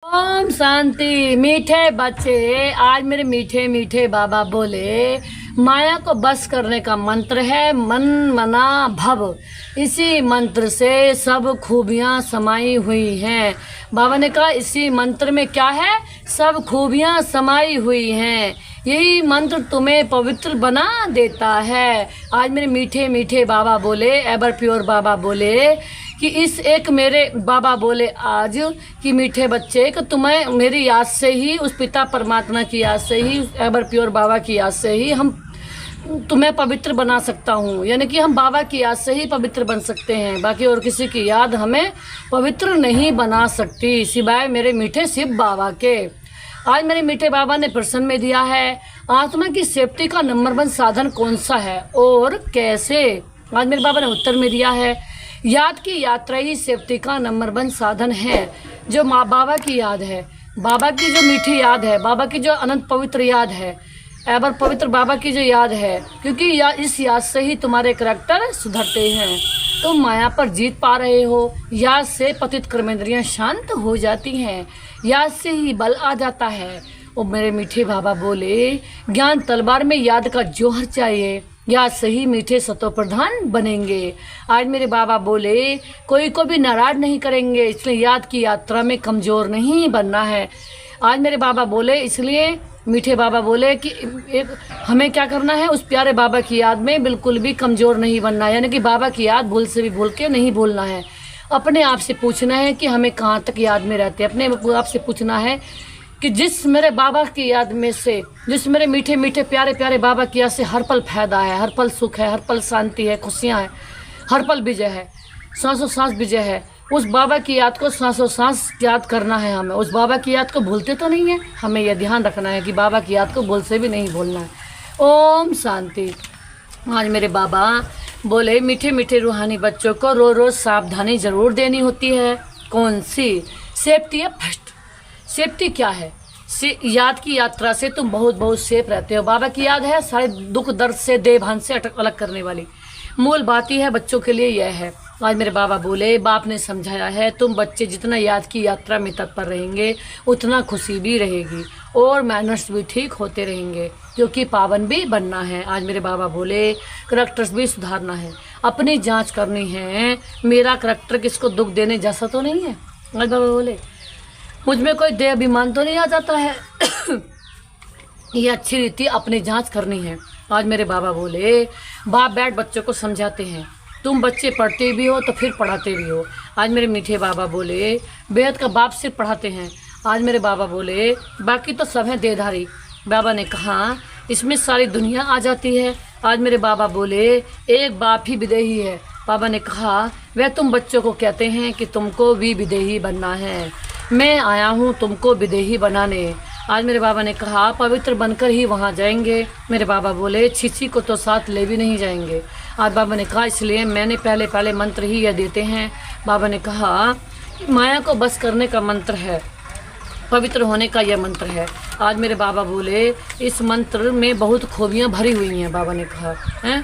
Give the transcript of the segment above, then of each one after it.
ओम शांति। मीठे बच्चे, आज मेरे मीठे मीठे बाबा बोले माया को बस करने का मंत्र है मन मना भव। इसी मंत्र से सब खूबियां समाई हुई हैं। बाबा ने कहा इसी मंत्र में क्या है, सब खूबियां समाई हुई हैं। यही मंत्र तुम्हें पवित्र बना देता है। आज मेरे मीठे मीठे बाबा बोले, एवर प्योर बाबा बोले कि इस एक मेरे बाबा बोले आज कि मीठे बच्चे कि तुम्हें मेरी याद से ही, उस पिता परमात्मा की याद से ही, उस एवर प्योर बाबा की याद से ही हम तुम्हें पवित्र बना सकता हूँ। यानी कि हम बाबा की याद से ही पवित्र बन सकते हैं, बाकी और किसी की याद हमें पवित्र नहीं बना सकती सिवाय मेरे मीठे शिव बाबा के। आज मेरे मीठे बाबा ने प्रश्न में दिया है, आत्मा की सेफ्टी का नंबर 1 साधन कौन सा है और कैसे। आज मेरे बाबा ने उत्तर में दिया है, याद की यात्रा ही सेफ्टी का नंबर 1 साधन है। जो माँ बाबा की याद है, बाबा की जो मीठी याद है, बाबा की जो अनंत पवित्र याद है, एवर पवित्र बाबा की जो याद है, क्योंकि इस याद से ही तुम्हारे करैक्टर सुधरते हैं। तुम माया पर जीत पा रहे हो। याद से पतित कर्मेंद्रियां शांत हो जाती हैं, याद से ही बल आ जाता है। और मेरे मीठे बाबा बोले ज्ञान तलवार में याद का जोहर चाहिए, याद से ही मीठे सतो प्रधान बनेंगे। आज मेरे बाबा बोले कोई को भी नाराज नहीं करेंगे, इसलिए याद की यात्रा में कमज़ोर नहीं बनना है। आज मेरे बाबा बोले, इसलिए मीठे बाबा बोले कि हमें क्या करना है, उस प्यारे बाबा की याद में बिल्कुल भी कमज़ोर नहीं बनना है। यानी कि बाबा की याद भूल से भी भूल के नहीं भूलना है। अपने आप से पूछना है कि हमें कहाँ तक याद में रहते हैं। अपने आप से पूछना है कि जिस मेरे बाबा की याद में से, जिस मेरे मीठे मीठे प्यारे प्यारे बाबा की याद से हर पल फायदा है, हर पल सुख है, हर पल शांति है, खुशियाँ हैं, हर पल विजय है, सांसों सांस विजय है। उस बाबा की याद को सांसों सांस याद करना है हमें। उस बाबा की याद को भूलते तो नहीं है, हमें यह ध्यान रखना है कि बाबा की याद को भूल से भी नहीं भूलना है। ओम शांति। आज मेरे बाबा बोले मीठे मीठे रूहानी बच्चों को रोज़ रोज़ सावधानी ज़रूर देनी होती है। कौन सी? सेफ्टी है फर्स्ट। सेफ्टी क्या है? याद की यात्रा से तुम बहुत बहुत सेफ रहते हो। बाबा की याद है सारे दुख दर्द से, देह भान से अलग करने वाली। मूल बात ही है बच्चों के लिए यह है। आज मेरे बाबा बोले बाप ने समझाया है, तुम बच्चे जितना याद की यात्रा में तत्पर रहेंगे उतना खुशी भी रहेगी और मैनर्स भी ठीक होते रहेंगे, क्योंकि पावन भी बनना है। आज मेरे बाबा बोले करैक्टर्स भी सुधारना है, अपनी जांच करनी है, मेरा करैक्टर किसको दुख देने जैसा तो नहीं है। आज बाबा बोले मुझ में कोई देह अभिमान तो नहीं आ जाता है। ये अच्छी रीति अपनी जांच करनी है। आज मेरे बाबा बोले बाप बैठ बच्चों को समझाते हैं, तुम बच्चे पढ़ते भी हो तो फिर पढ़ाते भी हो। आज मेरे मीठे बाबा बोले बेहद का बाप सिर्फ पढ़ाते हैं। आज मेरे बाबा बोले बाकी तो सब हैं देहधारी। बाबा ने कहा इसमें सारी दुनिया आ जाती है। आज मेरे बाबा बोले एक बाप ही विदेही है। बाबा ने कहा वह तुम बच्चों को कहते हैं कि तुमको भी विदेही बनना है, मैं आया हूँ तुमको विदेही बनाने। आज मेरे बाबा ने कहा पवित्र बनकर ही वहाँ जाएंगे। मेरे बाबा बोले छिछी को तो साथ ले भी नहीं जाएंगे। आज बाबा ने कहा इसलिए मैंने पहले मंत्र ही यह देते हैं। बाबा ने कहा माया को बस करने का मंत्र है, पवित्र होने का यह मंत्र है। आज मेरे बाबा बोले इस मंत्र में बहुत खूबियाँ भरी हुई हैं। बाबा ने कहा हैं,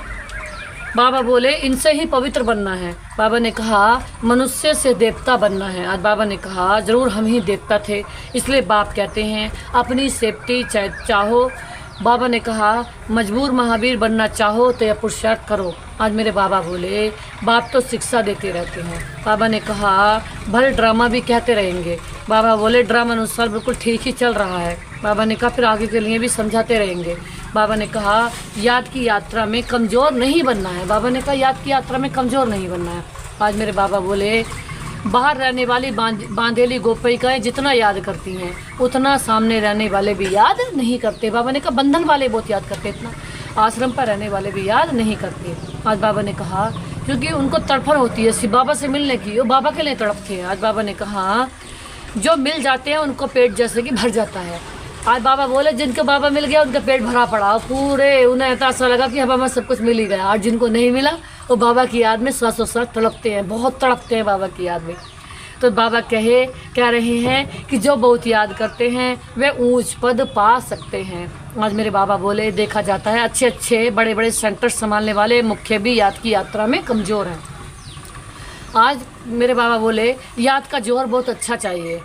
बाबा बोले इनसे ही पवित्र बनना है। बाबा ने कहा मनुष्य से देवता बनना है। आज बाबा ने कहा जरूर हम ही देवता थे, इसलिए बाप कहते हैं अपनी सेफ्टी चाहो। बाबा ने कहा मजबूर महावीर बनना चाहो तो यह पुरुषार्थ करो। आज मेरे बाबा बोले बाप तो शिक्षा देते रहते हैं। बाबा ने कहा भले ड्रामा भी कहते रहेंगे। बाबा बोले ड्रामा अनुसार बिल्कुल ठीक ही चल रहा है। बाबा ने कहा फिर आगे के लिए भी समझाते रहेंगे। बाबा ने कहा याद की यात्रा में कमज़ोर नहीं बनना है। बाबा ने कहा याद की यात्रा में कमज़ोर नहीं बनना है। आज मेरे बाबा बोले बाहर रहने वाली बांधेली गोपिकाएं जितना याद करती हैं उतना सामने रहने वाले भी याद नहीं करते। बाबा ने कहा बंधन वाले बहुत याद करते, इतना आश्रम पर रहने वाले भी याद नहीं करते। आज बाबा ने कहा क्योंकि उनको तड़फन होती है शिव बाबा से मिलने की, वो बाबा के लिए तड़पते हैं। आज बाबा ने कहा जो मिल जाते हैं उनको पेट जैसे कि भर जाता है। आज बाबा बोले जिनको बाबा मिल गया उनका पेट भरा पड़ा, पूरे उन्हें ऐसा लगा कि हमें सब कुछ मिल ही गया। और जिनको नहीं मिला वो बाबा की याद में सांसों सांस तड़पते हैं, बहुत तड़पते हैं बाबा की याद में। तो बाबा कह रहे हैं कि जो बहुत याद करते हैं वे ऊंच पद पा सकते हैं। आज मेरे बाबा बोले देखा जाता है अच्छे अच्छे बड़े बड़े सेंटर संभालने वाले मुख्य भी याद की यात्रा में कमज़ोर हैं। आज मेरे बाबा बोले याद का जोर बहुत अच्छा चाहिए,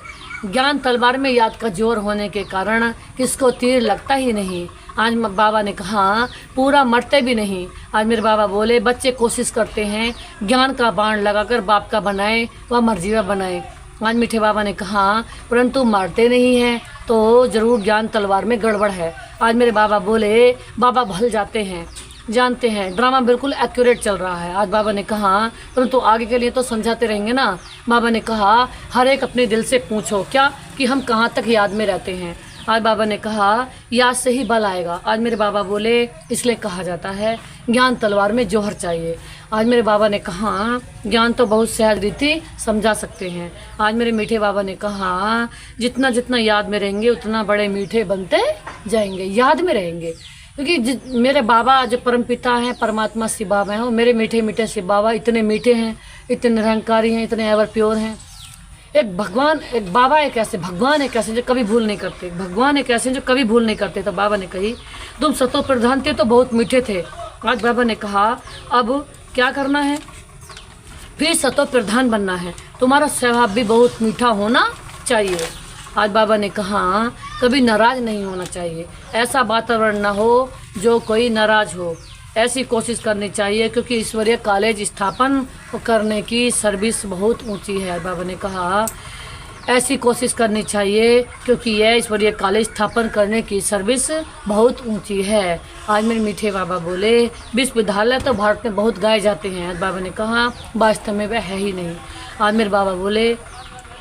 ज्ञान तलवार में याद का जोर होने के कारण किसको तीर लगता ही नहीं। आज बाबा ने कहा पूरा मरते भी नहीं। आज मेरे बाबा बोले बच्चे कोशिश करते हैं ज्ञान का बाण लगाकर बाप का बनाए व मर्जीवा बनाए। आज मीठे बाबा ने कहा परंतु मारते नहीं हैं तो ज़रूर ज्ञान तलवार में गड़बड़ है। आज मेरे बाबा बोले बाबा भल जाते हैं, जानते हैं ड्रामा बिल्कुल एक्यूरेट चल रहा है। आज बाबा ने कहा परंतु आगे के लिए तो समझाते रहेंगे ना। बाबा ने कहा हर एक अपने दिल से पूछो क्या कि हम कहाँ तक याद में रहते हैं। आज बाबा ने कहा याद से ही बल आएगा। आज मेरे बाबा बोले इसलिए कहा जाता है ज्ञान तलवार में जोहर चाहिए। आज मेरे बाबा ने कहा ज्ञान तो बहुत सहज रीति समझा सकते हैं। आज मेरे मीठे बाबा ने कहा जितना जितना याद में रहेंगे उतना बड़े मीठे बनते जाएंगे, याद में रहेंगे। क्योंकि मेरे बाबा जो परमपिता हैं, परमात्मा शिव बाबा हैं, वो मेरे मीठे मीठे शिव बाबा इतने मीठे हैं, इतने निरंकारी हैं, इतने एवर प्योर हैं। एक भगवान, एक बाबा एक ऐसे भगवान एक ऐसे जो कभी भूल नहीं करते, भगवान एक ऐसे जो कभी भूल नहीं करते। तो बाबा ने कही तुम सतो प्रधान थे तो बहुत मीठे थे। आज बाबा ने कहा अब क्या करना है, फिर सतो प्रधान बनना है, तुम्हारा स्वभाव भी बहुत मीठा होना चाहिए। आज बाबा ने कहा कभी नाराज नहीं होना चाहिए, ऐसा वातावरण ना हो जो कोई नाराज हो, ऐसी कोशिश करनी चाहिए क्योंकि ईश्वरीय कॉलेज स्थापन करने की सर्विस बहुत ऊंची है। बाबा ने कहा ऐसी कोशिश करनी चाहिए क्योंकि यह ईश्वरीय कॉलेज स्थापन करने की सर्विस बहुत ऊंची है। आज मेरे मीठे बाबा बोले विश्वविद्यालय तो भारत में बहुत गाए जाते हैं। आज बाबा ने कहा वास्तव में वह है ही नहीं। आज मेरे बाबा बोले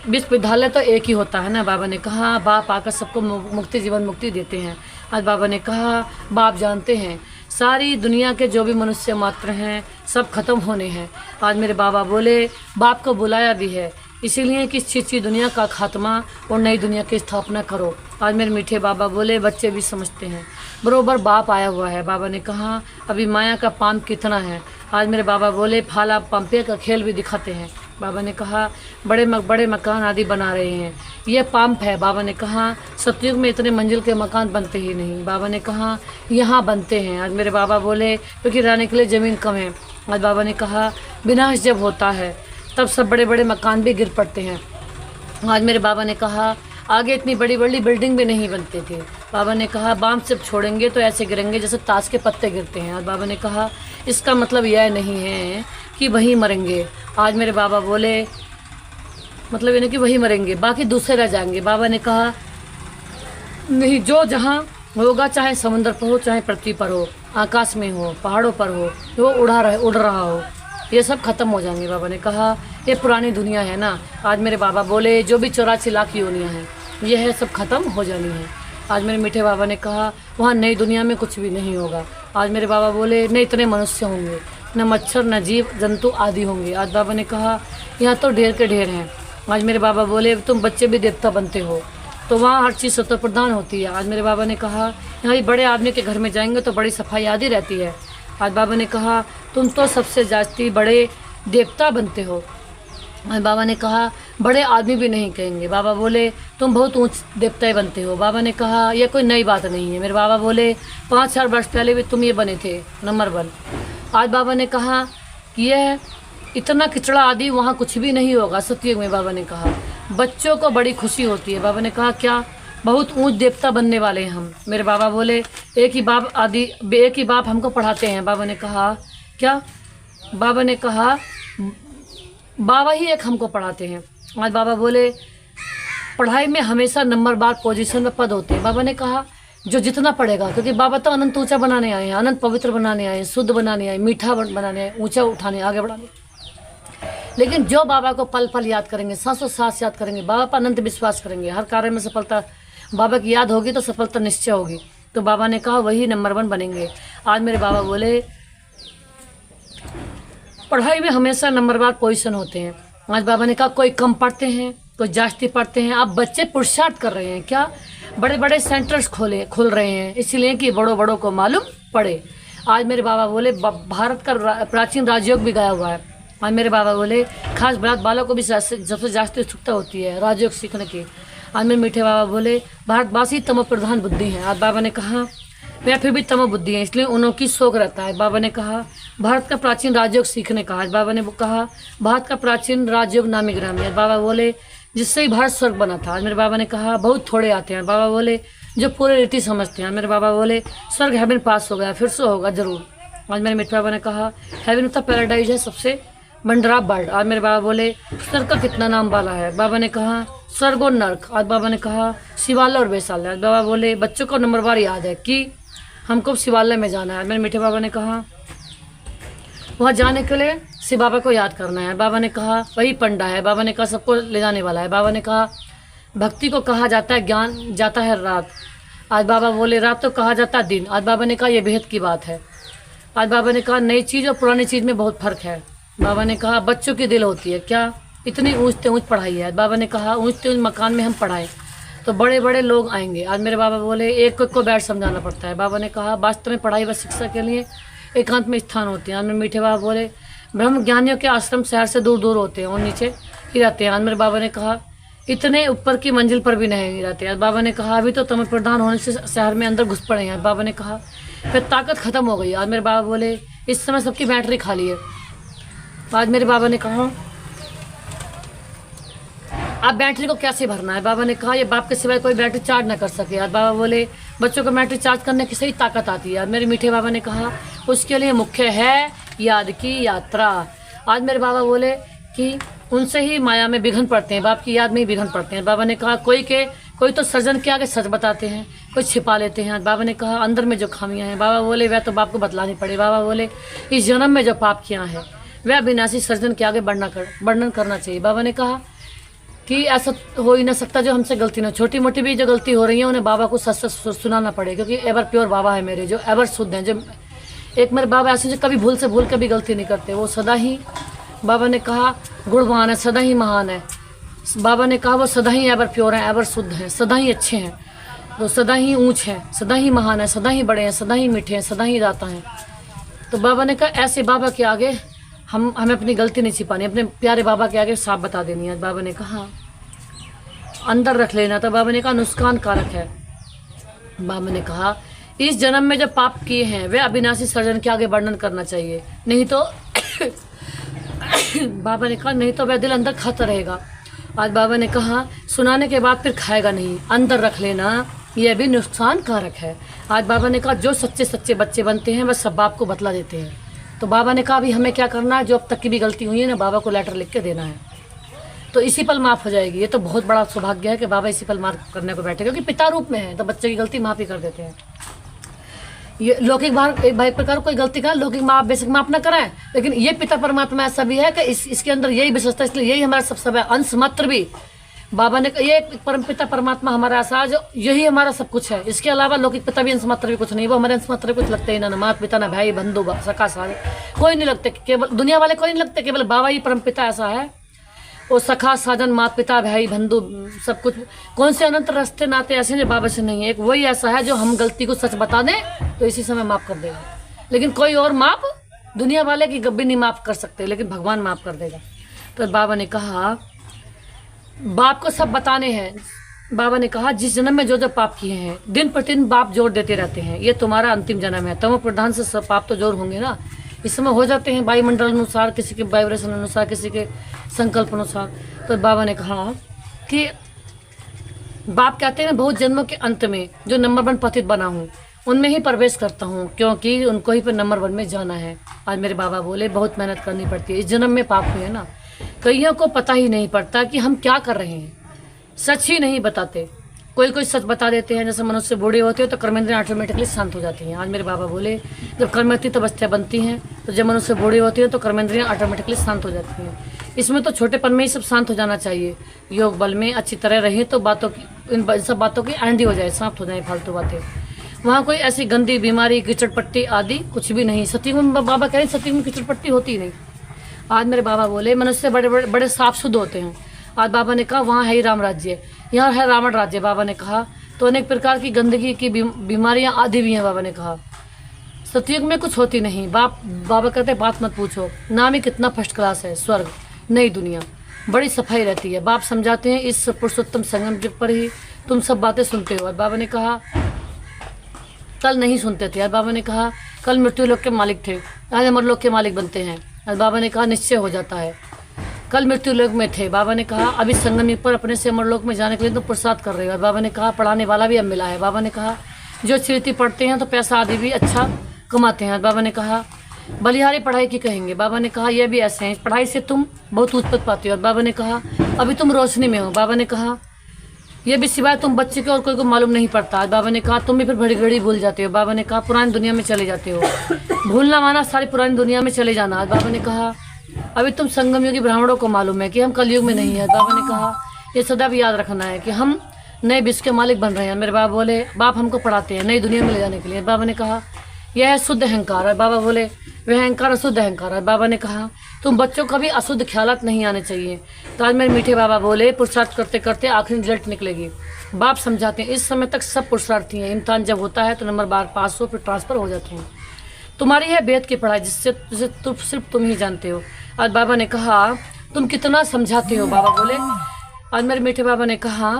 विश्वविद्यालय तो एक ही होता है ना। बाबा ने कहा बाप आकर सबको मुक्ति, जीवन मुक्ति देते हैं। आज बाबा ने कहा बाप जानते हैं सारी दुनिया के जो भी मनुष्य मात्र हैं सब खत्म होने हैं। आज मेरे बाबा बोले बाप को बुलाया भी है इसीलिए कि छिछी दुनिया का खात्मा और नई दुनिया की स्थापना करो। आज मेरे मीठे बाबा बोले बच्चे भी समझते हैं, बरोबर बाप आया हुआ है। बाबा ने कहा अभी माया का पाम कितना है। आज मेरे बाबा बोले फाला पंपे का खेल भी दिखाते हैं। बाबा ने कहा बड़े मकान आदि बना रहे हैं, ये पंप है। बाबा ने कहा सतयुग में इतने मंजिल के मकान बनते ही नहीं। बाबा ने कहा यहाँ बनते हैं। आज मेरे बाबा बोले क्योंकि रहने के लिए ज़मीन कम है। आज बाबा ने कहा विनाश जब होता है तब सब बड़े बड़े मकान भी गिर पड़ते हैं। आज मेरे बाबा ने कहा आगे इतनी बड़ी बड़ी बिल्डिंग भी नहीं बनते थे। बाबा ने कहा बाम जब छोड़ेंगे तो ऐसे गिरेंगे जैसे ताश के पत्ते गिरते हैं। आज बाबा ने कहा इसका मतलब यह नहीं है कि वहीं मरेंगे। आज मेरे बाबा बोले मतलब ये नहीं कि वहीं मरेंगे बाकी दूसरे रह जाएंगे। बाबा ने कहा नहीं, जो जहाँ होगा चाहे समुद्र पर हो चाहे पृथ्वी पर हो, आकाश में हो पहाड़ों पर हो, वो उड़ रहा हो, ये सब खत्म हो जाएंगे। बाबा ने कहा ये पुरानी दुनिया है ना। आज मेरे बाबा बोले जो भी 84 लाख योनियाँ हैं ये है सब खत्म हो जानी है। आज मेरे मीठे बाबा ने कहा वहाँ नई दुनिया में कुछ भी नहीं होगा। आज मेरे बाबा बोले न इतने मनुष्य होंगे, न मच्छर, न जीव जंतु आदि होंगे। आज बाबा ने कहा यहाँ तो ढेर के ढेर हैं। आज मेरे बाबा बोले तुम बच्चे भी देवता बनते हो तो वहाँ हर चीज़ स्वतः प्रधान होती है। आज मेरे बाबा ने कहा यहाँ बड़े आदमी के घर में जाएंगे तो बड़ी सफाई आदि रहती है। आज बाबा ने कहा तुम तो सबसे जास्ती बड़े देवता बनते हो। आज बाबा ने कहा बड़े आदमी भी नहीं कहेंगे। बाबा बोले तुम बहुत ऊंच देवता बनते हो। बाबा ने कहा यह कोई नई बात नहीं है। मेरे बाबा बोले 5,000 वर्ष पहले भी तुम ये बने थे नंबर 1। आज बाबा ने कहा कि यह इतना किचड़ा आदि वहाँ कुछ भी नहीं होगा सतयुग में। बाबा ने कहा बच्चों को बड़ी खुशी होती है। बाबा ने कहा क्या, बहुत ऊंच देवता बनने वाले हैं हम। मेरे बाबा बोले एक ही बाप हमको पढ़ाते हैं। बाबा ने कहा क्या? बाबा ने कहा बाबा ही एक हमको पढ़ाते हैं। आज बाबा बोले पढ़ाई में हमेशा नंबर बार पोजीशन में पद होते हैं। बाबा ने कहा जो जितना पढ़ेगा, क्योंकि बाबा तो अनंत ऊंचा बनाने आए हैं, अनंत पवित्र बनाने आए हैं, शुद्ध बनाने आए, मीठा बनाने आए, ऊंचा उठाने, आगे बढ़ाने। लेकिन जो बाबा को पल पल याद करेंगे, सांसों सांस याद करेंगे, बाबा पर अनंत विश्वास करेंगे, हर कार्य में सफलता बाबा की याद होगी तो सफलता निश्चय होगी। तो बाबा ने कहा वही नंबर 1 बनेंगे। आज मेरे बाबा बोले पढ़ाई में हमेशा नंबर बार पोजीशन होते हैं। आज बाबा ने कहा कोई कम पढ़ते हैं, कोई जास्ती पढ़ते हैं। अब बच्चे पुरुषार्थ कर रहे हैं, क्या बड़े बड़े सेंटर्स खुल रहे हैं इसलिए कि बड़ों को मालूम पड़े। आज मेरे बाबा बोले भारत का प्राचीन राजयोग भी गाया हुआ है। आज मेरे बाबा बोले खास बात बालों को भी सबसे जास्ती उत्सुकता होती है राजयोग सीखने की। आज मेरे मीठे बाबा बोले भारतवासी तमो प्रधान बुद्धि हैं। आज बाबा ने कहा वह फिर भी तमो बुद्धि है इसलिए उनकी शोक रहता है। बाबा ने कहा भारत का प्राचीन राजयोग सीखने का। आज बाबा ने कहा भारत का प्राचीन राजयोग नामी ग्राम है। बाबा बोले जिससे ही भारत स्वर्ग बना था। आज मेरे बाबा ने कहा बहुत थोड़े आते हैं। बाबा बोले जो पूरे रीति समझते हैं। मेरे बाबा बोले स्वर्ग हेवन पास हो गया, फिर से होगा जरूर। आज मेरे मीठे बाबा ने कहा हेवन तो पैराडाइज है, सबसे बंडरा बर्ड। आज मेरे बाबा बोले स्वर्ग का कितना नाम वाला है। बाबा ने कहा स्वर्ग और नर्क। आज बाबा ने कहा शिवालय और वैशाल्य। आज बाबा बोले बच्चों को नंबरवार याद है कि हमको शिवालय में जाना है। मेरे मीठे बाबा ने कहा वहाँ जाने के लिए शिव बाबा को याद करना है। बाबा ने कहा वही पंडा है। बाबा ने कहा सबको ले जाने वाला है। बाबा ने कहा भक्ति को कहा जाता है ज्ञान जाता है रात। आज बाबा बोले रात तो कहा जाता है दिन। आज बाबा ने कहा यह बेहद की बात है। आज बाबा ने कहा नई चीज़ और पुरानी चीज़ में बहुत फ़र्क है। बाबा ने कहा बच्चों की दिल होती है क्या, इतनी ऊँच ऊँच पढ़ाई है। बाबा ने कहा ऊँच ऊँच मकान में हम पढ़ाएं तो बड़े बड़े लोग आएंगे। आज मेरे बाबा बोले एक को बैठ समझाना पड़ता है। बाबा ने कहा वास्तव में पढ़ाई व शिक्षा के लिए एकांत में स्थान होते हैं। आज मेरे मीठे बाबा बोले ब्रह्म ज्ञानियों के आश्रम शहर से दूर दूर होते हैं और नीचे ही रहते हैं। आज मेरे बाबा ने कहा इतने ऊपर की मंजिल पर भी नहीं रहते। आज बाबा ने कहा अभी तो तम प्रधान होने से शहर में अंदर घुस पड़े हैं। बाबा ने कहा फिर ताकत खत्म हो गई। आज मेरे बाबा बोले इस समय सबकी बैटरी खाली है। आज मेरे बाबा ने कहा आप बैटरी को कैसे भरना है। बाबा ने कहा ये बाप के सिवाय कोई बैटरी चार्ज ना कर सके। आज बाबा बोले बच्चों को बैटरी चार्ज करने की सही ताकत आती है। आज मेरे मीठे बाबा ने कहा उसके लिए मुख्य है याद की यात्रा। आज मेरे बाबा बोले कि उनसे ही माया में विघ्न पड़ते हैं, बाप की याद में ही विघ्न पड़ते हैं। बाबा ने कहा कोई तो सृजन के आगे सच बताते हैं, कोई छिपा लेते हैं। आज बाबा ने कहा अंदर में जो खामियां हैं। बाबा बोले वह तो बाप को बतलानी पड़े। बाबा बोले इस जन्म में जो पाप किया है वह अविनाशी सृजन के आगे वर्णन करना चाहिए। बाबा ने कहा कि ऐसा हो ही ना सकता जो हमसे गलती ना, छोटी मोटी भी जो गलती हो रही है उन्हें बाबा को सच सच सुनाना पड़े, क्योंकि एवर प्योर बाबा है मेरे, जो एवर शुद्ध हैं। जो एक मेरे बाबा ऐसे जो कभी भूल से भूल कभी गलती नहीं करते, वो सदा ही बाबा ने कहा गुणवान है, सदा ही महान है। बाबा ने कहा वो सदा ही एवर प्योर हैं, एवर शुद्ध हैं, सदा ही अच्छे हैं, वो सदा ही ऊँच हैं, सदा ही महान है, सदा ही बड़े हैं, सदा ही मीठे हैं, सदा ही दाता हैं। तो बाबा ने कहा ऐसे बाबा के आगे हमें अपनी गलती नहीं छिपानी, अपने प्यारे बाबा के आगे साफ बता देनी है। बाबा ने कहा अंदर रख लेना। तो बाबा ने कहा नुकसान कारक है। बाबा ने कहा इस जन्म में जो पाप किए हैं वे अविनाशी सर्जन के आगे वर्णन करना चाहिए, नहीं तो बाबा ने कहा नहीं तो वह दिल अंदर खाता रहेगा। आज बाबा ने कहा सुनाने के बाद फिर खाएगा नहीं, अंदर रख लेना, यह भी नुकसान कारक है। आज बाबा ने कहा जो सच्चे सच्चे बच्चे बनते हैं वह सब बाप को बतला देते हैं। तो बाबा ने कहा अभी हमें क्या करना है, जो अब तक की भी गलती हुई है ना बाबा को लेटर लिख के देना है, तो इसी पल माफ़ हो जाएगी। ये तो बहुत बड़ा सौभाग्य है कि बाबा इसी पल माफ़ करने को बैठे, क्योंकि पिता रूप में है तो बच्चे की गलती माफ़ ही कर देते हैं। ये लौकिक भाई प्रकार कोई गलती का लौकिक माँ बेसिक माफ न कराएं, लेकिन ये पिता परमात्मा ऐसा भी है कि इसके अंदर यही विशेषता, इसलिए यही हमारा सब है। अंश मात्र भी बाबा ने ये परम पिता परमात्मा हमारा ऐसा जो यही हमारा सब कुछ है। इसके अलावा लौकिक पिता भी अंश मात्र भी कुछ नहीं, वो हमारे अंश मात्र कुछ लगते ही ना माता पिता, ना भाई बंधु सका सारे कोई नहीं लगते, केवल दुनिया वाले कोई नहीं लगते, केवल बाबा ही परम पिता ऐसा है। वो सखा साधन माता पिता भाई बंधु सब कुछ कौन से अनंत रास्ते नाते ऐसे जो बाबा से नहीं है। एक वही ऐसा है जो हम गलती को सच बता दें तो इसी समय माफ़ कर देगा, लेकिन कोई और माफ़ दुनिया वाले की कभी नहीं माफ़ कर सकते, लेकिन भगवान माफ़ कर देगा। तो बाबा ने कहा बाप को सब बताने हैं। बाबा ने कहा जिस जन्म में जो जो पाप किए हैं दिन प्रतिदिन बाप जोड़ देते रहते हैं, ये तुम्हारा अंतिम जन्म है। तमो प्रधान से सब पाप तो जोड़ होंगे ना, इस समय हो जाते हैं वायुमंडल अनुसार, किसी के वाइब्रेशन अनुसार, किसी के संकल्प अनुसार। तो बाबा ने कहा कि बाप कहते हैं बहुत जन्मों के अंत में जो नंबर 1 पतित बना हूँ उनमें ही प्रवेश करता हूँ, क्योंकि उनको ही पर नंबर 1 में जाना है। आज मेरे बाबा बोले बहुत मेहनत करनी पड़ती है, इस जन्म में पाप हुए ना, कईयों को पता ही नहीं पड़ता कि हम क्या कर रहे हैं, सच ही नहीं बताते। कोई सच बता देते हैं, जैसे मनुष्य बूढ़े होते हैं तो कर्मेंद्रियाँ ऑटोमेटिकली शांत हो जाती हैं। आज मेरे बाबा बोले जब कर्मेंद्रिय अवस्था बनती हैं तो जब मनुष्य बूढ़े होती हैं तो कर्मेंद्रियाँ ऑटोमेटिकली शांत हो जाती हैं। इसमें तो छोटेपन में ही सब शांत हो जाना चाहिए, योग बल में अच्छी तरह रहे तो बातों की इन सब बातों की आंधी हो जाए, समाप्त हो जाए फालतू बातें। वहाँ कोई ऐसी गंदी बीमारी कीचड़पट्टी आदि कुछ भी नहीं। सतयुग में बाबा कह रहे सतयुग में कीचड़पट्टी होती नहीं। आज मेरे बाबा बोले मनुष्य बड़े साफ शुद्ध होते हैं। आज बाबा ने कहा वहाँ है ही राम राज्य, यहाँ है रावण राज्य। बाबा ने कहा तो अनेक प्रकार की गंदगी की बीमारियाँ आदि भी हैं। बाबा ने कहा सतयुग में कुछ होती नहीं। बाबा कहते बात मत पूछो, नाम ही कितना फर्स्ट क्लास है, स्वर्ग नई दुनिया, बड़ी सफाई रहती है। बाप समझाते हैं इस पुरुषोत्तम संगम युग पर ही तुम सब बातें सुनते हो। बाबा ने कहा कल नहीं सुनते थे। आज बाबा ने कहा कल मृत्यु लोक के मालिक थे, आज अमर लोक के मालिक बनते हैं। आज बाबा ने कहा निश्चय हो जाता है। कल मृत्यु लोक में थे। बाबा ने कहा अभी संगम पर अपने से अमर लोक में जाने के लिए तो पुरुषार्थ कर रहे हो। बाबा ने कहा पढ़ाने वाला भी अब मिला है। बाबा ने कहा जो स्मृति पढ़ते हैं तो पैसा आदि भी अच्छा कमाते हैं। बाबा ने कहा बलिहारी पढ़ाई की कहेंगे। बाबा ने कहा यह भी ऐसे हैं, पढ़ाई से तुम बहुत उत्पत्ति पाते हो। और बाबा ने कहा अभी तुम रोशनी में हो। बाबा ने कहा यह भी सिवाय तुम बच्चे के और कोई को मालूम नहीं पड़ता। बाबा ने कहा तुम भी फिर घड़ी घड़ी भूल जाते हो। बाबा ने कहा पुरानी दुनिया में चले जाते हो। भूलना माना सारी पुरानी दुनिया में चले जाना। बाबा ने कहा अभी तुम संगम युगी ब्राह्मणों को मालूम है कि हम कलयुग में नहीं है। बाबा ने कहा ये सदा भी याद रखना है कि हम नए विश्व के मालिक बन रहे हैं। मेरे बाबा बोले बाप हमको पढ़ाते हैं नई दुनिया में ले जाने के लिए। बाबा ने कहा यह है शुद्ध अहंकार। और बाबा बोले वह अहंकार अशुद्ध अहंकार है। बाबा ने कहा तुम बच्चों का भी अशुद्ध ख्यालात नहीं आने चाहिए। तो आज मेरे मीठे बाबा बोले पुरुषार्थ करते करते आखिरी रिजल्ट निकलेगी। बाप समझाते हैं इस समय तक सब पुरुषार्थी हैं, इम्तिहान जब होता है तो नंबर बार पास हो फिर ट्रांसफर हो जाते हैं। तुम्हारी है वेद की पढ़ाई जिससे सिर्फ तुम ही जानते हो। आज बाबा ने कहा तुम कितना समझाते हो। बाबा बोले आज मेरे मीठे बाबा ने कहा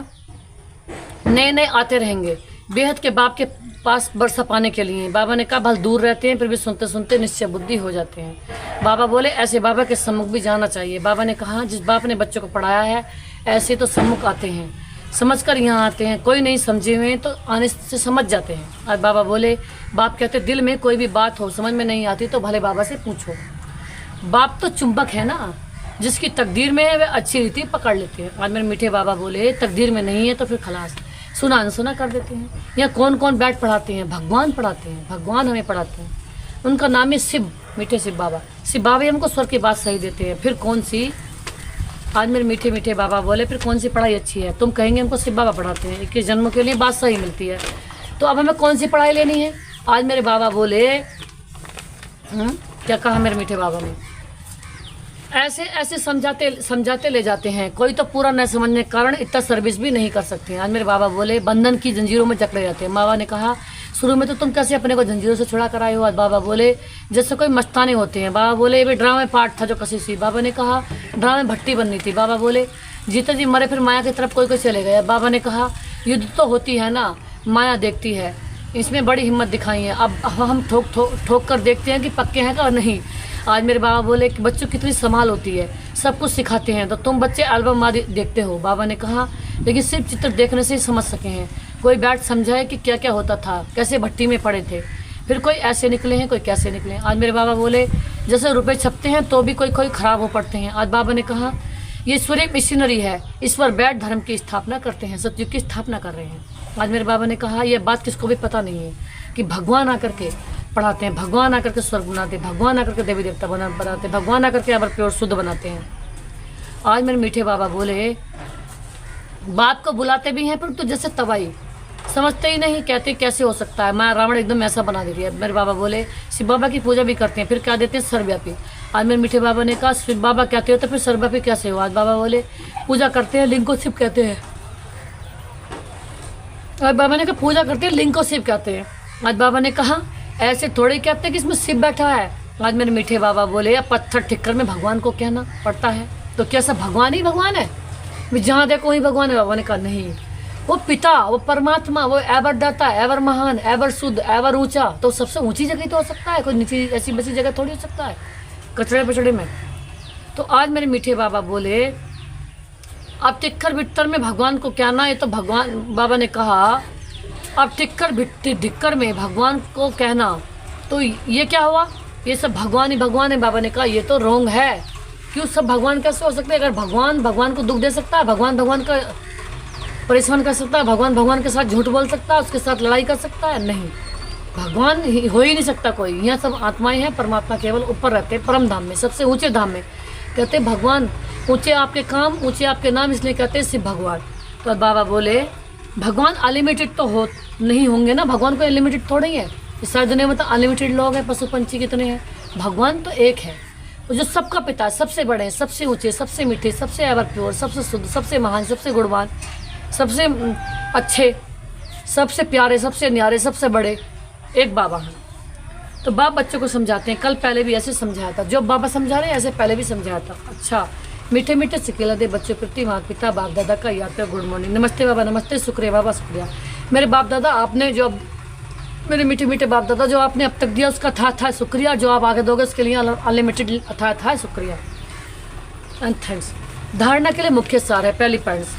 नए नए आते रहेंगे बेहद के बाप के पास बरसा पाने के लिए। बाबा ने कहा भल दूर रहते हैं फिर भी सुनते सुनते निश्चय बुद्धि हो जाते हैं। बाबा बोले ऐसे बाबा के सम्मुख भी जाना चाहिए। बाबा ने कहा जिस बाप ने बच्चों को पढ़ाया है ऐसे तो सम्मुख आते हैं, समझकर यहाँ आते हैं। कोई नहीं समझे हुए तो आने से समझ जाते हैं। आज बाबा बोले बाप कहते दिल में कोई भी बात हो समझ में नहीं आती तो भले बाबा से पूछो। बाप तो चुंबक है ना, जिसकी तकदीर में है वह अच्छी रीति पकड़ लेते हैं। आज मेरे मीठे बाबा बोले तकदीर में नहीं है तो फिर खलास, सुना अनसुना कर देते हैं। यहाँ कौन कौन बैठ पढ़ाते हैं? भगवान पढ़ाते हैं, भगवान हमें पढ़ाते हैं। उनका नाम है शिव, मीठे शिव बाबा। शिव बाबा हमको स्वर की बात सही देते हैं। फिर कौन सी, आज मेरे मीठे मीठे बाबा बोले फिर कौन सी पढ़ाई अच्छी है? तुम कहेंगे हमको शिव बाबा पढ़ाते हैं, 21 जन्मों के लिए बात सही मिलती है, तो अब हमें कौन सी पढ़ाई लेनी है? आज मेरे बाबा बोले क्या कहा मेरे मीठे बाबा ने, ऐसे ऐसे समझाते ले जाते हैं। कोई तो पूरा न समझने के कारण इतना सर्विस भी नहीं कर सकते हैं। आज मेरे बाबा बोले बंधन की जंजीरों में जकड़े जाते हैं। बाबा ने कहा शुरू में तो तुम कैसे अपने को जंजीरों से छुड़ा कर आए हो? आज बाबा बोले जैसे कोई मस्ताने होते हैं। बाबा बोले ये भी ड्रामे पार्ट था जो कसी सी। बाबा ने कहा ड्रामे भट्टी बननी थी। बाबा बोले जीते जी मरे फिर माया की तरफ कोई कोई चले गए। बाबा ने कहा युद्ध तो होती है ना, माया देखती है, इसमें बड़ी हिम्मत दिखाई है। अब हम ठोक कर देखते हैं कि पक्के हैं और नहीं। आज मेरे बाबा बोले कि बच्चों कितनी संभाल होती है, सब कुछ सिखाते हैं। तो तुम बच्चे एल्बम आदि देखते हो। बाबा ने कहा लेकिन सिर्फ चित्र देखने से ही समझ सके हैं। कोई बैठ समझाए कि क्या क्या होता था, कैसे भट्टी में पड़े थे, फिर कोई ऐसे निकले हैं कोई कैसे निकले हैं। आज मेरे बाबा बोले जैसे रुपए छपते हैं तो भी कोई कोई खराब हो पड़ते हैं। आज बाबा ने कहा ये ईश्वरीय मिशनरी है, इस पर बैठ धर्म की स्थापना करते हैं, सतयुग की स्थापना कर रहे हैं। आज मेरे बाबा ने कहा यह बात किसको भी पता नहीं है कि भगवान आकर के पढ़ाते हैं, भगवान आकर के स्वर्ग बनाते हैं, भगवान आकर के देवी देवता बनाते हैं, भगवान आकर के अबर प्योर शुद्ध बनाते हैं। आज मेरे मीठे बाबा बोले बाप को बुलाते भी हैं पर तो जैसे तबाही समझते ही नहीं, कहते कैसे हो सकता है, मैं रावण एकदम ऐसा बना दे रही है। मेरे बाबा बोले शिव बाबा की पूजा भी करते हैं, फिर क्या देते हैं सर्वव्यापी। आज मेरे मीठे बाबा ने कहा शिव बाबा कहते हो तो फिर सर्वव्यापी कैसे हो? आज बाबा बोले पूजा करते हैं लिंग को शिव कहते हैं। आज बाबा ने कहा पूजा करते हैं लिंग को शिव कहते हैं। आज बाबा ने कहा ऐसे थोड़े कहते हैं कि इसमें शिव बैठा है। आज मेरे मीठे बाबा बोले अब पत्थर ठिक्कर में भगवान को कहना पड़ता है, तो क्या सब भगवान ही भगवान है? जहाँ देखो वही भगवान है। बाबा ने कहा नहीं, वो पिता, वो परमात्मा, वो एवर दाता, एवर महान, एवर शुद्ध, एवर ऊंचा, तो सबसे ऊंची जगह तो हो सकता है, कोई नीची ऐसी बसी जगह थोड़ी हो सकता है कचड़े पचड़े में। तो आज मेरे मीठे बाबा बोले अब टिक्कर भिट्टर में भगवान को कहना, ये तो भगवान, बाबा ने कहा अब टिक्कर धिक्कर में भगवान को कहना, तो ये क्या हुआ? ये सब भगवान ही भगवान है। बाबा ने कहा ये तो रोंग है, क्यों सब भगवान कैसे हो सकते हैं? अगर भगवान को दुख दे सकता है, भगवान का परेशान कर सकता है, भगवान के साथ झूठ बोल सकता है, उसके साथ लड़ाई कर सकता है? नहीं, भगवान हो ही नहीं सकता कोई। यहाँ सब आत्माएं हैं, परमात्मा केवल ऊपर रहते हैं परम धाम में, सबसे ऊंचे धाम में। कहते हैं भगवान ऊंचे आपके काम, ऊंचे आपके नाम, इसलिए कहते हैं शिव भगवान। तो बाबा बोले भगवान अनलिमिटेड तो हो नहीं होंगे ना, भगवान को अनलिमिटेड थोड़ा ही है। इस सारी दुनिया में तो अनलिमिटेड लोग हैं, पशु पंछी कितने हैं, भगवान तो एक है जो सबका पिता है, सबसे बड़े हैं, सबसे ऊंचे, सबसे मीठे, सबसे एवर प्योर, सबसे शुद्ध, सबसे महान, सबसे गुणवान, सबसे अच्छे, सबसे प्यारे, सबसे न्यारे, सबसे बड़े एक बाबा हैं। तो बाप बच्चों को समझाते हैं। कल पहले भी ऐसे समझाया था, जो बाबा समझा रहे हैं ऐसे पहले भी समझाया था। अच्छा मीठे मीठे सिकेला दे बच्चों प्रति माता पिता बाप दादा का याद कर गुड मॉर्निंग, नमस्ते बाबा, नमस्ते, शुक्रिया बाबा, शुक्रिया। मेरे बाप दादा आपने जो मेरे मीठे मीठे बाप दादा जो आपने अब तक दिया उसका था शुक्रिया, जो आप आगे दोगे उसके लिए अनलिमिटेड था शुक्रिया। And thanks. धारणा के लिए मुख्य सार है। पहली पॉइंट्स,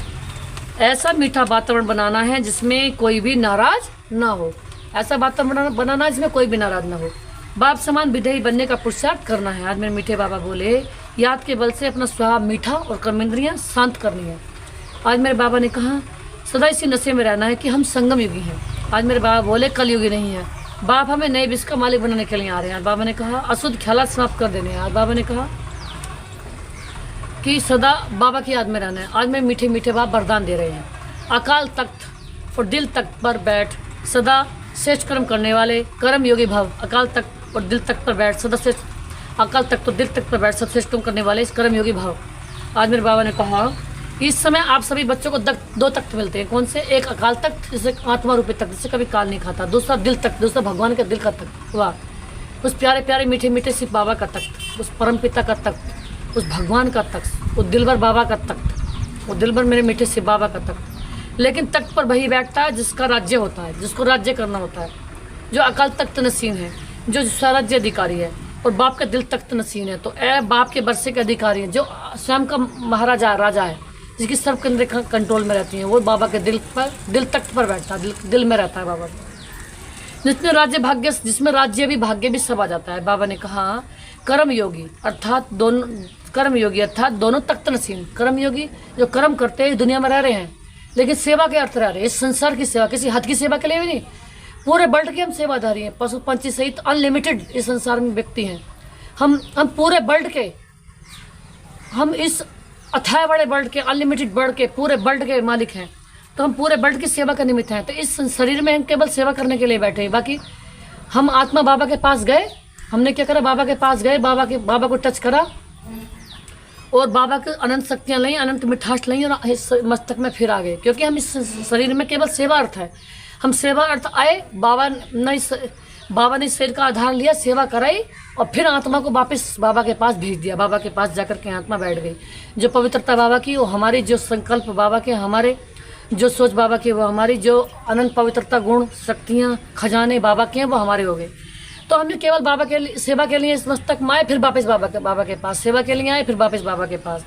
ऐसा मीठा वातावरण बनाना है जिसमें कोई भी नाराज ना हो। ऐसा वातावरण बनाना है जिसमें कोई भी नाराज ना हो। बाप समान विधेयी बनने का पुरुषार्थ करना है। आज मेरे मीठे बाबा बोले, याद के बल से अपना स्वभाव मीठा और कर्मेंद्रियां शांत करनी है। आज मेरे बाबा ने कहा, सदा इसी नशे में रहना है कि हम संगम युगी हैं। आज मेरे बाबा बोले, कलयुगी नहीं है। बाप हमें नए विश्व का मालिक बनाने के लिए आ रहे हैं। आज बाबा ने कहा, अशुद्ध ख्यालात समाप्त कर देने हैं। आज बाबा ने कहा कि सदा बाबा की याद में रहना है। आज मैं मीठे मीठे बाप वरदान दे रहे हैं। अकाल तख्त और दिल तख्त पर बैठ सदा श्रेष्ठ कर्म करने वाले कर्म योगी भव। अकाल तख्त और दिल तख्त पर बैठ सदा श्रेष्ठ अकाल तख्त और दिल तख्त पर बैठ सब श्रेष्ठ कर्म करने वाले इस कर्म योगी भव। आज मेरे बाबा ने कहा, इस समय आप सभी बच्चों को दो तख्त मिलते हैं। कौन से? एक अकाल तख्त जिसे आत्मा रूपी तख्त जिसे कभी काल नहीं खाता। दूसरा दिल तख्त, दूसरा भगवान के दिल का तख्त। वाह, उस प्यारे प्यारे मीठे मीठे शिव बाबा का तख्त, उस परम पिता का तख्त, उस भगवान का तख्त, उस दिलबर बाबा का तख्त, वो दिलबर मेरे मीठे शिव बाबा का तख्त। लेकिन तख्त पर वही बैठता है जिसका राज्य होता है, जिसको राज्य करना होता है, जो अकाल तख्त नसीन है, जो स्वराज्य अधिकारी है। और बाप का दिल तख्त नसीन है, तो ए बाप के बरसे के अधिकारी है, जो स्वयं का महाराजा राजा है, जिसकी सर्व केंद्र कंट्रोल में रहती है। वो बाबा के दिल तख्त पर बैठता है, दिल में रहता है बाबा। जिसमें राज्य भी भाग्य भी सब आ जाता है। बाबा ने कहा, कर्मयोगी अर्थात दोनों तख्त नसीन। कर्मयोगी जो कर्म करते हैं दुनिया में रह रहे हैं, लेकिन सेवा के अर्थ रह रहे हैं। इस संसार की सेवा, किसी हद की सेवा के लिए भी नहीं, पूरे वर्ल्ड के हम सेवाधारी हैं। पशु पंछी सहित अनलिमिटेड इस संसार में व्यक्ति हैं। हम पूरे वर्ल्ड के, हम इस अथाह बड़े वर्ल्ड के, अनलिमिटेड वर्ल्ड के, पूरे वर्ल्ड के मालिक हैं। तो हम पूरे वर्ल्ड की सेवा का निमित्त हैं। तो इस शरीर में हम केवल सेवा करने के लिए बैठे हैं। बाकी हम आत्मा बाबा के पास गए, हमने क्या करा? बाबा के पास गए, बाबा को टच करा और बाबा की अनंत शक्तियाँ ली, अनंत मिठास ली और इस मस्तक में फिर आ गए। क्योंकि हम इस शरीर में केवल सेवा अर्थ है। हम सेवा अर्थ आए, बाबा ने शरीर का आधार लिया, सेवा कराई और फिर आत्मा को वापस बाबा के पास भेज दिया। बाबा के पास जाकर के आत्मा बैठ गई। जो पवित्रता बाबा की, वो हमारी, जो संकल्प बाबा के, हमारे जो सोच बाबा की, वो हमारी, जो अनंत पवित्रता गुण शक्तियाँ खजाने बाबा के हैं, वो हमारे हो गए। तो हमने केवल बाबा के लिए सेवा के लिए इस मस्तक में आए, फिर वापस बाबा के पास सेवा के लिए आए, फिर वापस बाबा के पास।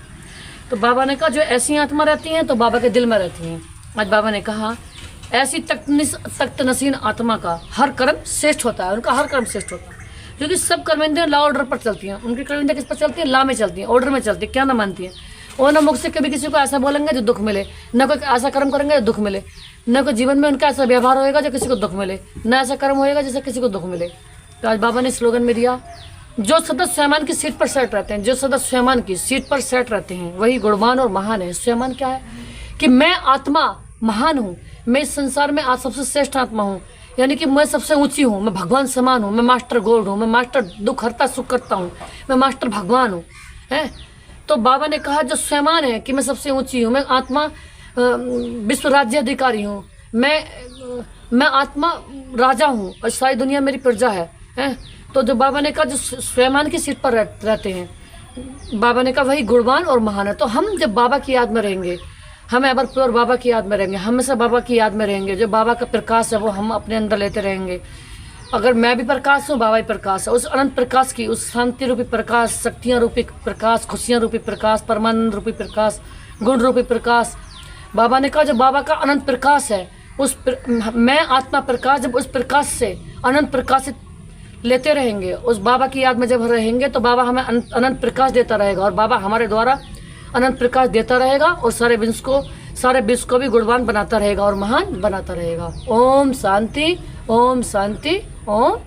तो बाबा ने कहा, जो ऐसी आत्मा रहती हैं तो बाबा के दिल में रहती हैं। आज बाबा ने कहा, ऐसी तख्त नसीन आत्मा का हर कर्म श्रेष्ठ होता है। उनका हर कर्म श्रेष्ठ होता है, क्योंकि सब कर्मेंद्रियां लॉ ऑर्डर पर चलती हैं। उनकी कर्मेंद्रियां किस पर चलती हैं? लॉ में चलती हैं, ऑर्डर में चलती है। क्या ना मानती हैं वो? ना मुख से कभी किसी को ऐसा बोलेंगे जो दुख मिले, न कोई ऐसा कर्म करेंगे जो दुख मिले, न कोई जीवन में उनका ऐसा व्यवहार होएगा जो किसी को दुख मिले, न ऐसा कर्म होएगा जिससे किसी को दुख मिले। तो आज बाबा ने स्लोगन में दिया, जो सदा स्वयं की सीट पर सेट रहते हैं, जो सदा स्वयं की सीट पर सेट रहते हैं, वही गुणवान और महान है। स्वयं क्या है? कि मैं आत्मा महान हूँ, मैं इस संसार में आज सबसे श्रेष्ठ आत्मा हूँ, यानी कि मैं सबसे ऊंची हूँ, मैं भगवान समान हूँ, मैं मास्टर गोल्ड हूँ, मैं मास्टर दुख हरता सुख करता हूँ, मैं मास्टर भगवान हूँ। है तो बाबा ने कहा, जो स्वयं है कि मैं सबसे ऊंची हूँ, मैं आत्मा विश्व राज्य अधिकारी हूँ, मैं आत्मा राजा हूँ और सारी दुनिया मेरी प्रजा है। तो जो बाबा ने कहा, जो स्वयं की सीट पर रहते हैं, बाबा ने कहा वही गुणवान और महान है। तो हम जब बाबा की याद में रहेंगे, हम एवर प्योर बाबा की याद में रहेंगे, हमेशा बाबा की याद में रहेंगे। जो बाबा का प्रकाश है वो हम अपने अंदर लेते रहेंगे। अगर मैं भी प्रकाश हूँ, बाबा भी प्रकाश है। उस अनंत प्रकाश की, उस शांति रूपी प्रकाश, शक्तियाँ रूपी प्रकाश, खुशियाँ रूपी प्रकाश, परमानंद रूपी प्रकाश, गुण रूपी प्रकाश, बाबा ने कहा जो बाबा का अनंत प्रकाश है, मैं आत्मा प्रकाश, जब उस प्रकाश से अनंत प्रकाशित लेते रहेंगे, उस बाबा की याद में जब रहेंगे, तो बाबा हमें अनंत प्रकाश देता रहेगा और बाबा हमारे द्वारा अनंत प्रकाश देता रहेगा और सारे विश्व को भी गुणवान बनाता रहेगा और महान बनाता रहेगा। ओम शांति, ओम शांति, ओम।